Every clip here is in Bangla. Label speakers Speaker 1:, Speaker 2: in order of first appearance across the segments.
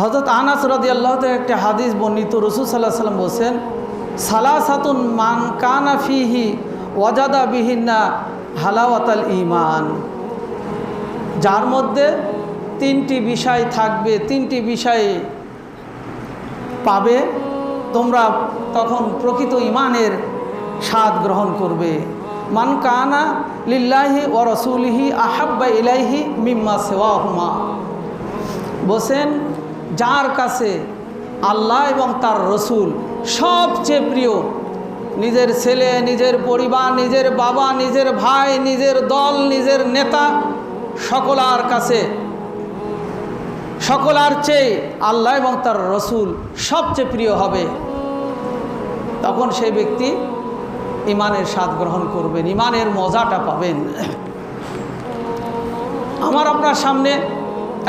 Speaker 1: হযরত আনাস রাদিয়াল্লাহু তাআলা একটা হাদিস বর্ণিত, রাসূল সাল্লাল্লাহু আলাইহি ওয়াসাল্লাম বলেন, সালাসাতুন মান কানা ফিহি ওয়াজাদা বিহিন্না হালাওয়াতাল ঈমান। যার মধ্যে তিনটি বিষয় থাকবে, তিনটি বিষয়ে পাবে, তোমরা তখন প্রকৃত ঈমানের স্বাদ গ্রহণ করবে। মান কানা লিল্লাহি ওয়া রাসূলিহি আহাব্বা ইলাইহি মিম্মা সিওয়াহুমা। বলেন, যার কাছে আল্লাহ এবং তার রসুল সবচেয়ে প্রিয়, নিজের ছেলে, নিজের পরিবার, নিজের বাবা, নিজের ভাই, নিজের দল, নিজের নেতা, সকলার কাছে, সকলার চেয়ে আল্লাহ এবং তার রসুল সবচেয়ে প্রিয় হবে, তখন সেই ব্যক্তি ঈমানের স্বাদ গ্রহণ করবেন, ঈমানের মজাটা পাবেন। আমার আপনার সামনে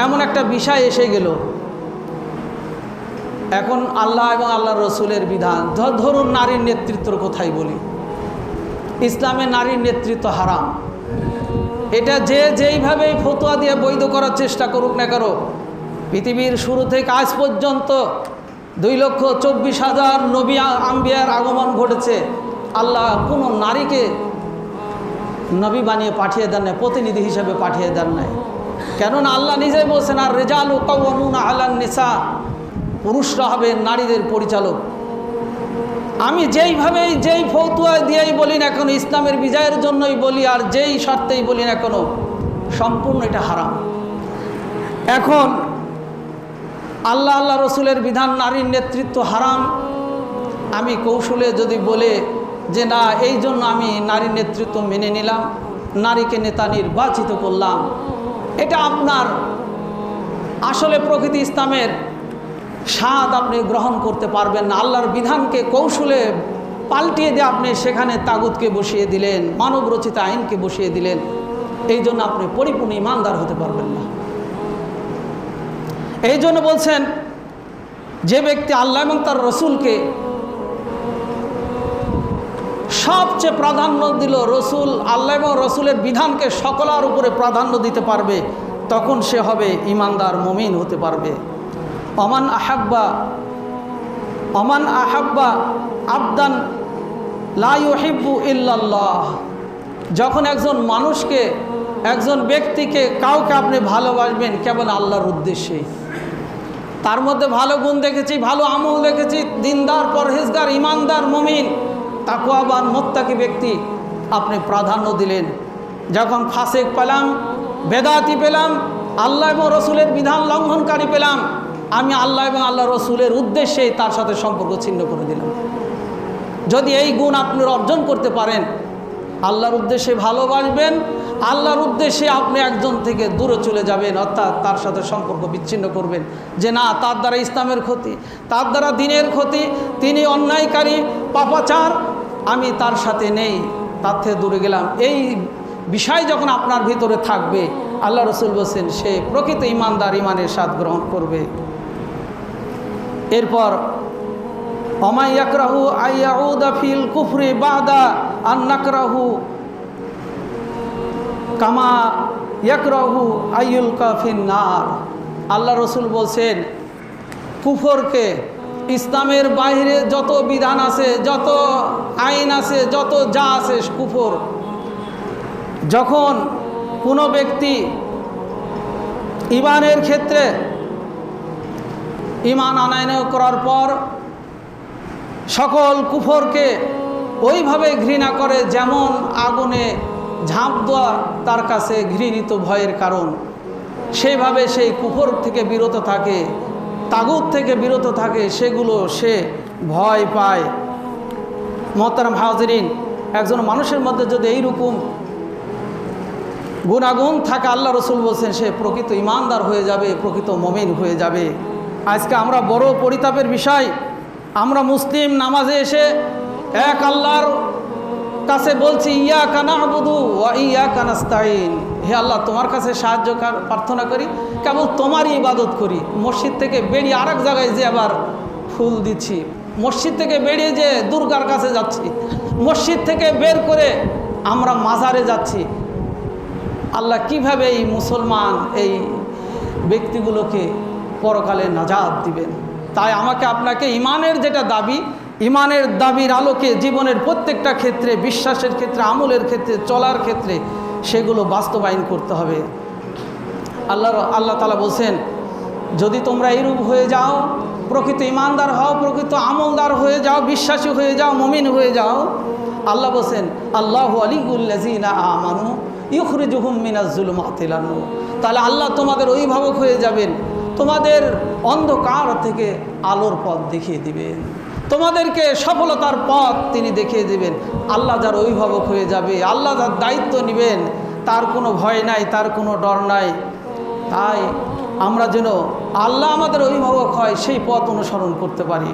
Speaker 1: এমন একটা বিষয় এসে গেল, এখন আল্লাহ এবং আল্লাহর রসুলের বিধান, ধরুন নারীর নেতৃত্বের কথাই বলি, ইসলামে নারীর নেতৃত্ব হারাম। এটা যেইভাবেই ফতোয়া দিয়ে বৈধ করার চেষ্টা করুক না কেন, পৃথিবীর শুরু থেকে আজ পর্যন্ত 2,24,000 নবী আম্বিয়ার আগমন ঘটেছে, আল্লাহ কোনো নারীকে নবী বানিয়ে পাঠিয়ে দেন নাই, প্রতিনিধি হিসেবে পাঠিয়ে দেন নাই। কেননা আল্লাহ নিজেই বলছেন, আর রিজালু কাওয়ামুনা আলান নিসা, পুরুষরা হবে নারীদের পরিচালক। আমি যেইভাবেই যেই ফতোয়া দিয়েই বলি না কেন, ইসলামের বিজয়ের জন্যই বলি আর যেই শর্তেই বলি না কেন, সম্পূর্ণ এটা হারাম। এখন আল্লাহ আল্লাহ রসুলের বিধান, নারীর নেতৃত্ব হারাম, আমি কৌশলে যদি বলে যে না, এই জন্য আমি নারীর নেতৃত্ব মেনে নিলাম, নারীকে নেতা নির্বাচিত করলাম, এটা আপনার আসলে প্রকৃত ইসলামের স্বাদ আপনি গ্রহণ করতে পারবেন না। আল্লাহর বিধানকে কৌশলে পাল্টিয়ে দিয়ে আপনি সেখানে তাগুতকে বসিয়ে দিলেন, মানব রচিত আইনকে বসিয়ে দিলেন, এই জন্য আপনি পরিপূর্ণ ঈমানদার হতে পারবেন না। এই জন্য বলছেন, যে ব্যক্তি আল্লাহ এবং তার রসুলকে সবচেয়ে প্রাধান্য দিল, রসুল আল্লাহ এবং রসুলের বিধানকে সকলের উপরে প্রাধান্য দিতে পারবে, তখন সে হবে ঈমানদার, মুমিন হতে পারবে। অমান আহাব্বা আবদান লা ইউহিব্বু ইল্লাল্লাহ। যখন একজন মানুষকে, একজন ব্যক্তিকে, কাউকে আপনি ভালোবাসবেন কেবল আল্লাহর উদ্দেশ্যে, তার মধ্যে ভালো গুণ দেখেছি, ভালো আমল দেখেছি, দিনদার, পরহেজগার, ঈমানদার, মুমিন, তাকওয়াবান, মুত্তাকি ব্যক্তি আপনি প্রাধান্য দিলেন। যখন ফাসিক পেলাম, বেদাতি পেলাম, আল্লাহ এবং রসুলের বিধান লঙ্ঘনকারী পেলাম, আমি আল্লাহ এবং আল্লাহ রসুলের উদ্দেশ্যেই তার সাথে সম্পর্ক ছিন্ন করে দিলাম। যদি এই গুণ আপনি অর্জন করতে পারেন, আল্লাহর উদ্দেশ্যে ভালোবাসবেন, আল্লাহর উদ্দেশ্যে আপনি একজন থেকে দূরে চলে যাবেন, অর্থাৎ তার সাথে সম্পর্ক বিচ্ছিন্ন করবেন, যে না, তার দ্বারা ইসলামের ক্ষতি, তার দ্বারা দ্বীনের ক্ষতি, তিনি অন্যায়কারী, পাপাচার, আমি তার সাথে নেই, তার থেকে দূরে গেলাম। এই বিষয় যখন আপনার ভিতরে থাকবে, আল্লাহ রসুল বলছেন সে প্রকৃত ঈমানদার, ঈমানের স্বাদ গ্রহণ করবে। এরপর ওমাই ইয়াকরাহু আইয়াউদা ফিল কুফরি বাদা আন নাকরাহু কামা ইয়াকরাহু আইয়ুলকা ফিন নার। আল্লাহ রসুল বলছেন, কুফরকে, ইসলামের বাইরে যত বিধান আছে, যত আইন আছে, যত যা আছে, কুফর, যখন কোনো ব্যক্তি ঈমানের ক্ষেত্রে ঈমান আনয়ন করার পর সকল কুফরকে ওইভাবে ঘৃণা করে যেমন আগুনে ঝাঁপ দেওয়া তার কাছে ঘৃণিত ভয়ের কারণ, সেইভাবে সেই কুফর থেকে বিরত থাকে, তাগুত থেকে বিরত থাকে, সেগুলো সে ভয় পায়। মোহতারাম হাজিরিন, একজন মানুষের মধ্যে যদি এইরকম গুণাগুণ থাকে, আল্লাহ রসুল বলছেন সে প্রকৃত ঈমানদার হয়ে যাবে, প্রকৃত মুমিন হয়ে যাবে। আজকে আমরা বড় পরিতাপের বিষয়, আমরা মুসলিম নামাজে এসে এক আল্লাহর কাছে বলছি, ইয়াকা না'বুদু ওয়া ইয়াকা নাস্তাঈন, হে আল্লাহ, তোমার কাছে সাহায্য প্রার্থনা করি, কেবল তোমারই ইবাদত করি। মসজিদ থেকে বেরিয়ে আরেক জায়গায় যে আবার ফুল দিচ্ছি, মসজিদ থেকে বেরিয়ে যে দুর্গার কাছে যাচ্ছি, মসজিদ থেকে বের করে আমরা মাজারে যাচ্ছি। আল্লাহ কিভাবে এই মুসলমান এই ব্যক্তিগুলোকে পরকালে নাজাত দিবেন। তাই আমাকে আপনাকে ইমানের যেটা দাবি, ইমানের দাবির আলোকে জীবনের প্রত্যেকটা ক্ষেত্রে, বিশ্বাসের ক্ষেত্রে, আমলের ক্ষেত্রে, চলার ক্ষেত্রে সেগুলো বাস্তবায়ন করতে হবে। আল্লাহ তাআলা বলছেন, যদি তোমরা এইরূপ হয়ে যাও, প্রকৃত ইমানদার হও, প্রকৃত আমলদার হয়ে যাও, বিশ্বাসী হয়ে যাও, মুমিন হয়ে যাও, আল্লাহ বলছেন আল্লাহু ওয়ালিয়ুল্লাযীনা আমানু ইউখরিজুহুম মিনাজ-জুলুমাতি ইলান-নূর। তাহলে আল্লাহ তোমাদের অভিভাবক হয়ে যাবেন, তোমাদের অন্ধকার থেকে আলোর পথ দেখিয়ে দিবেন, তোমাদেরকে সফলতার পথ তিনি দেখিয়ে দেবেন। আল্লাহ যার অভিভাবক হয়ে যাবে, আল্লাহ যার দায়িত্ব নেবেন, তার কোনো ভয় নাই, তার কোনো ডর নাই। তাই আমরা যেন আল্লাহ আমাদের অভিভাবক হয় সেই পথ অনুসরণ করতে পারি।